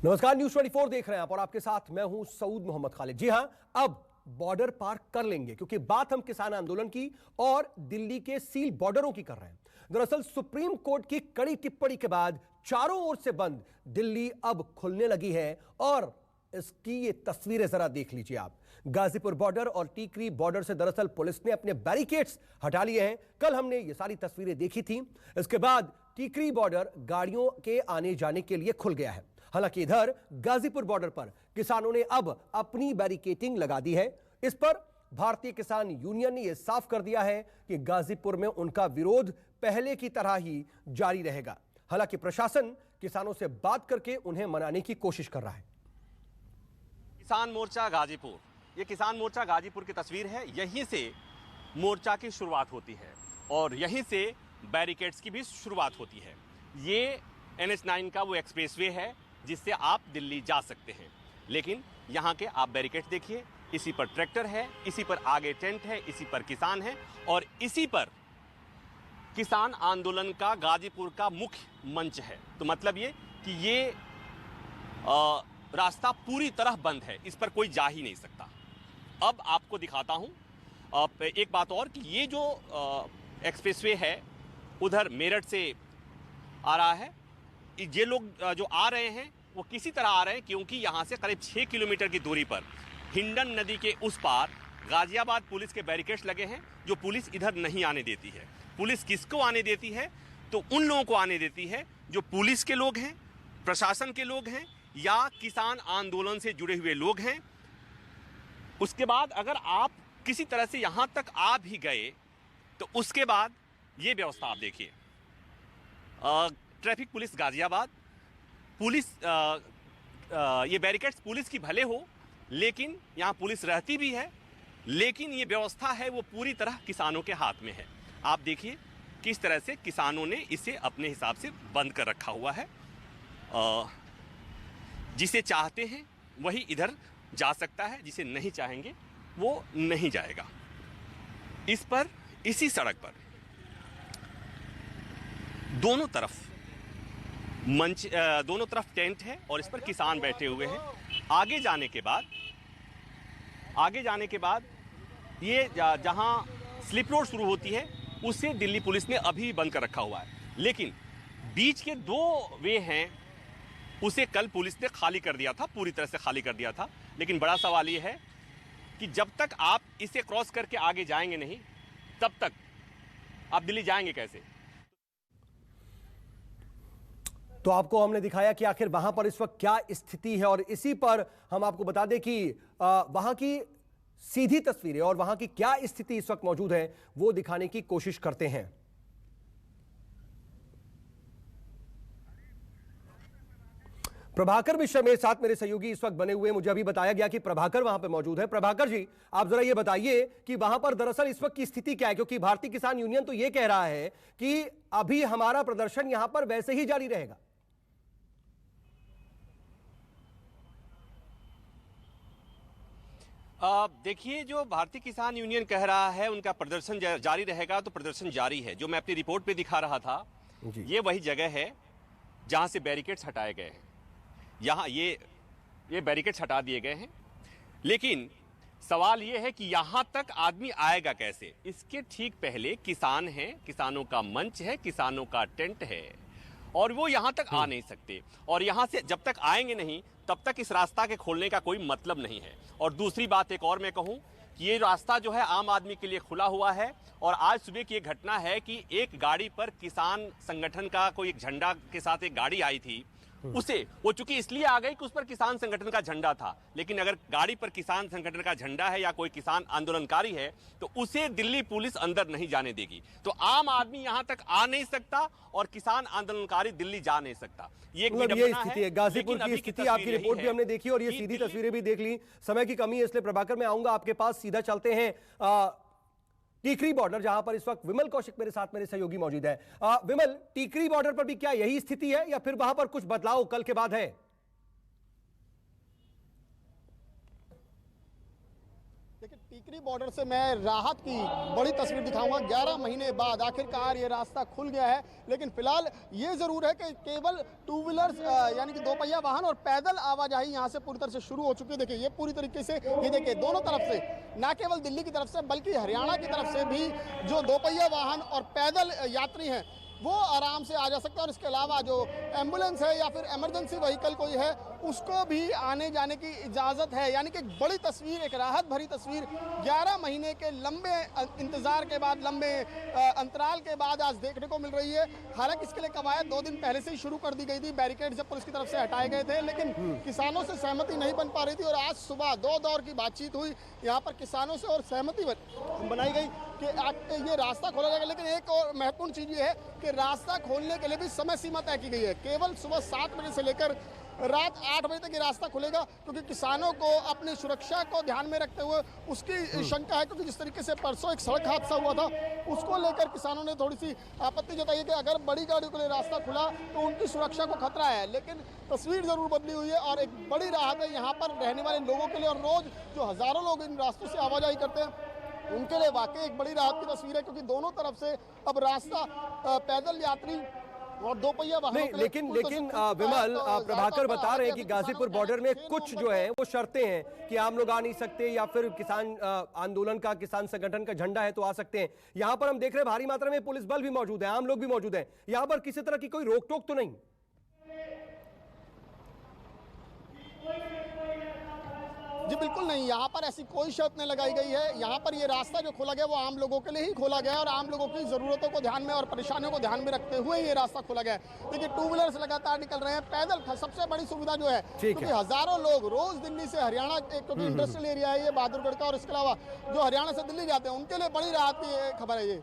नमस्कार, न्यूज़ 24 देख रहे हैं आप और आपके साथ मैं हूं सऊद मोहम्मद खालिद। जी हां, अब बॉर्डर पार कर लेंगे क्योंकि बात हम किसान आंदोलन की और दिल्ली के सील बॉर्डरों की कर रहे हैं। दरअसल सुप्रीम कोर्ट की कड़ी टिप्पणी के बाद चारों ओर से बंद दिल्ली अब खुलने लगी है और इसकी ये तस्वीरें जरा देख लीजिए आप। गाजीपुर बॉर्डर और टीकरी बॉर्डर से दरअसल पुलिस ने अपने बैरिकेड्स हटा लिए हैं। कल हमने ये सारी तस्वीरें देखी थी। इसके बाद टीकरी बॉर्डर गाड़ियों के आने जाने के लिए खुल गया है। हालांकि इधर गाजीपुर बॉर्डर पर किसानों ने अब अपनी बैरिकेटिंग लगा दी है। इस पर भारतीय किसान यूनियन ने यह साफ कर दिया है कि गाजीपुर में उनका विरोध पहले की तरह ही जारी रहेगा। हालांकि प्रशासन किसानों से बात करके उन्हें मनाने की कोशिश कर रहा है। किसान मोर्चा गाजीपुर, ये किसान मोर्चा गाजीपुर की तस्वीर है। यहीं से मोर्चा की शुरुआत होती है और यहीं से बैरिकेड्स की भी शुरुआत होती है। ये NH9 का वो एक्सप्रेसवे है जिससे आप दिल्ली जा सकते हैं। लेकिन यहाँ के आप बैरिकेड देखिए, इसी पर ट्रैक्टर है, इसी पर आगे टेंट है, इसी पर किसान है और इसी पर किसान आंदोलन का गाजीपुर का मुख्य मंच है। तो मतलब ये कि ये रास्ता पूरी तरह बंद है, इस पर कोई जा ही नहीं सकता। अब आपको दिखाता हूँ एक बात और कि ये जो एक्सप्रेसवे है उधर मेरठ से आ रहा है। ये लोग जो आ रहे हैं वो किसी तरह आ रहे हैं क्योंकि यहाँ से करीब 6 किलोमीटर की दूरी पर हिंडन नदी के उस पार गाजियाबाद पुलिस के बैरिकेड्स लगे हैं जो पुलिस इधर नहीं आने देती है। पुलिस किसको आने देती है? तो उन लोगों को आने देती है जो पुलिस के लोग हैं, प्रशासन के लोग हैं या किसान आंदोलन से जुड़े हुए लोग हैं। उसके बाद अगर आप किसी तरह से यहाँ तक आ भी गए तो उसके बाद ये व्यवस्था आप देखिए। ट्रैफिक पुलिस गाजियाबाद, पुलिस ये बैरिकेड्स पुलिस की भले हो लेकिन यहाँ पुलिस रहती भी है, लेकिन ये व्यवस्था है वो पूरी तरह किसानों के हाथ में है। आप देखिए किस तरह से किसानों ने इसे अपने हिसाब से बंद कर रखा हुआ है। जिसे चाहते हैं वही इधर जा सकता है, जिसे नहीं चाहेंगे वो नहीं जाएगा। इस पर, इसी सड़क पर दोनों तरफ मंच, दोनों तरफ टेंट है और इस पर किसान बैठे हुए हैं। आगे जाने के बाद ये जहां स्लिप रोड शुरू होती है उसे दिल्ली पुलिस ने अभी बंद कर रखा हुआ है। लेकिन बीच के 2 वे हैं उसे कल पुलिस ने खाली कर दिया था, पूरी तरह से खाली कर दिया था। लेकिन बड़ा सवाल ये है कि जब तक आप इसे क्रॉस करके आगे जाएंगे नहीं तब तक आप दिल्ली जाएंगे कैसे? तो आपको हमने दिखाया कि आखिर वहां पर इस वक्त क्या स्थिति है और इसी पर हम आपको बता दें कि वहां की सीधी तस्वीरें और वहां की क्या स्थिति इस वक्त मौजूद है वो दिखाने की कोशिश करते हैं। प्रभाकर मिश्रा मेरे साथ, मेरे सहयोगी इस वक्त बने हुए। मुझे अभी बताया गया कि प्रभाकर वहां पर मौजूद है। प्रभाकर जी, आप जरा ये बताइए कि वहां पर दरअसल इस वक्त की स्थिति क्या है, क्योंकि भारतीय किसान यूनियन तो ये कह रहा है कि अभी हमारा प्रदर्शन यहां पर वैसे ही जारी रहेगा। देखिए, जो भारतीय किसान यूनियन कह रहा है उनका प्रदर्शन जारी रहेगा, तो प्रदर्शन जारी है। जो मैं अपनी रिपोर्ट पे दिखा रहा था ये वही जगह है जहां से बैरिकेड्स हटाए गए हैं। यहाँ ये बैरिकेड्स हटा दिए गए हैं, लेकिन सवाल ये है कि यहाँ तक आदमी आएगा कैसे? इसके ठीक पहले किसान हैं, किसानों का मंच है, किसानों का टेंट है और वो यहाँ तक आ नहीं सकते। और यहाँ से जब तक आएंगे नहीं तब तक इस रास्ता के खोलने का कोई मतलब नहीं है। और दूसरी बात एक और मैं कहूँ कि ये रास्ता जो है आम आदमी के लिए खुला हुआ है। और आज सुबह की एक घटना है कि एक गाड़ी पर किसान संगठन का कोई एक झंडा के साथ एक गाड़ी आई थी, उसे वो चूंकि इसलिए आ गई कि उस पर किसान संगठन का झंडा था। लेकिन अगर गाड़ी पर किसान संगठन का झंडा है या कोई किसान आंदोलनकारी है तो उसे दिल्ली पुलिस अंदर नहीं जाने देगी। तो आम आदमी यहां तक आ नहीं सकता और किसान आंदोलनकारी दिल्ली जा नहीं सकता। ये स्थिति है गाजीपुर की स्थिति। आपकी रिपोर्ट भी हमने देखी और ये सीधी तस्वीरें भी देख ली। समय की कमी है इसलिए प्रभाकर मैं आऊंगा आपके पास। सीधा चलते हैं टीकरी बॉर्डर, जहां पर इस वक्त विमल कौशिक मेरे साथ, मेरे सहयोगी मौजूद है। विमल, टीकरी बॉर्डर पर भी क्या यही स्थिति है या फिर वहां पर कुछ बदलाव कल के बाद है? लेकिन टीकरी बॉर्डर से मैं राहत की बड़ी तस्वीर दिखाऊंगा। 11 महीने बाद आखिरकार ये रास्ता खुल गया है, लेकिन फिलहाल ये जरूर है कि केवल टू व्हीलर्स यानी कि दो पहिया वाहन और पैदल आवाजाही यहाँ से पूरी तरह से शुरू हो चुकी है। देखिए ये पूरी तरीके से, ये देखिए दोनों तरफ से, ना केवल दिल्ली की तरफ से बल्कि हरियाणा की तरफ से भी जो दो पहिया वाहन और पैदल यात्री हैं वो आराम से आ जा सकते हैं। और इसके अलावा जो एम्बुलेंस है या फिर इमरजेंसी व्हीकल कोई है उसको भी आने जाने की इजाज़त है। यानी कि एक बड़ी तस्वीर, एक राहत भरी तस्वीर 11 महीने के लंबे इंतज़ार के बाद, लंबे अंतराल के बाद आज देखने को मिल रही है। हालांकि इसके लिए कवायद 2 दिन पहले से ही शुरू कर दी गई थी, बैरिकेड जब पुलिस की तरफ से हटाए गए थे, लेकिन किसानों से सहमति नहीं बन पा रही थी। और आज सुबह 2 दौर की बातचीत हुई यहाँ पर किसानों से और सहमति बनाई गई कि ये रास्ता खोला जाएगा। लेकिन एक और महत्वपूर्ण चीज़ ये है कि रास्ता खोलने के लिए भी समय सीमा तय की गई है। केवल सुबह 7 बजे से लेकर रात 8 बजे तक ये रास्ता खुलेगा, क्योंकि किसानों को अपनी सुरक्षा को ध्यान में रखते हुए उसकी शंका है, क्योंकि जिस तरीके से परसों एक सड़क हादसा हुआ था उसको लेकर किसानों ने थोड़ी सी आपत्ति जताई कि अगर बड़ी गाड़ियों के लिए रास्ता खुला तो उनकी सुरक्षा को खतरा है। लेकिन तस्वीर जरूर बदली हुई है और एक बड़ी राहत है यहाँ पर रहने वाले लोगों के लिए। और रोज जो हजारों लोग इन रास्तों से आवाजाही करते हैं उनके लिए वाकई एक बड़ी राहत की तस्वीर है, क्योंकि दोनों तरफ से अब रास्ता पैदल यात्री और दो पहिया वाहनों नहीं, लेकिन विमल, प्रभाकर बता रहे हैं कि गाजीपुर बॉर्डर में कुछ जो है वो शर्तें हैं कि आम लोग आ नहीं सकते, या फिर किसान आंदोलन का, किसान संगठन का झंडा है तो आ सकते हैं। यहाँ पर हम देख रहे हैं भारी मात्रा में पुलिस बल भी मौजूद है, आम लोग भी मौजूद हैं। यहाँ पर किसी तरह की कोई रोक टोक तो नहीं? जी बिल्कुल नहीं, यहाँ पर ऐसी कोई शर्त नहीं लगाई गई है। यहाँ पर ये रास्ता जो खोला गया वो आम लोगों के लिए ही खोला गया है और आम लोगों की ज़रूरतों को ध्यान में और परेशानियों को ध्यान में रखते हुए ये रास्ता खोला गया है। देखिए टू व्हीलर्स लगातार निकल रहे हैं, पैदल सबसे बड़ी सुविधा जो है, क्योंकि हजारों लोग रोज दिल्ली से हरियाणा, क्योंकि इंडस्ट्रियल एरिया है ये बहादुरगढ़ का, और इसके अलावा जो हरियाणा से दिल्ली जाते हैं उनके लिए बड़ी राहत की खबर है ये।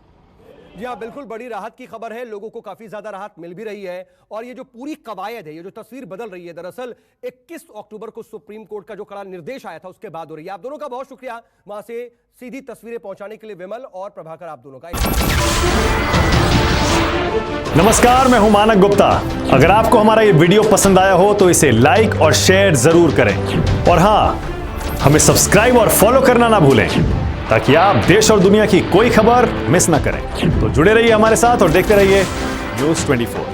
जी हाँ, बिल्कुल बड़ी राहत की खबर है, लोगों को काफी ज्यादा राहत मिल भी रही है। और ये जो पूरी कवायद है, ये जो तस्वीर बदल रही है, दरअसल 21 अक्टूबर को सुप्रीम कोर्ट का जो कड़ा निर्देश आया था उसके बाद हो रही है। आप दोनों का बहुत शुक्रिया वहां से सीधी तस्वीरें पहुंचाने के लिए, विमल और प्रभाकर, आप दोनों का। नमस्कार, मैं हूं मानक गुप्ता। अगर आपको हमारा ये वीडियो पसंद आया हो तो इसे लाइक और शेयर जरूर करें, और हां, हमें सब्सक्राइब और फॉलो करना ना भूलें ताकि आप देश और दुनिया की कोई खबर मिस ना करें। तो जुड़े रहिए हमारे साथ और देखते रहिए न्यूज़ 24।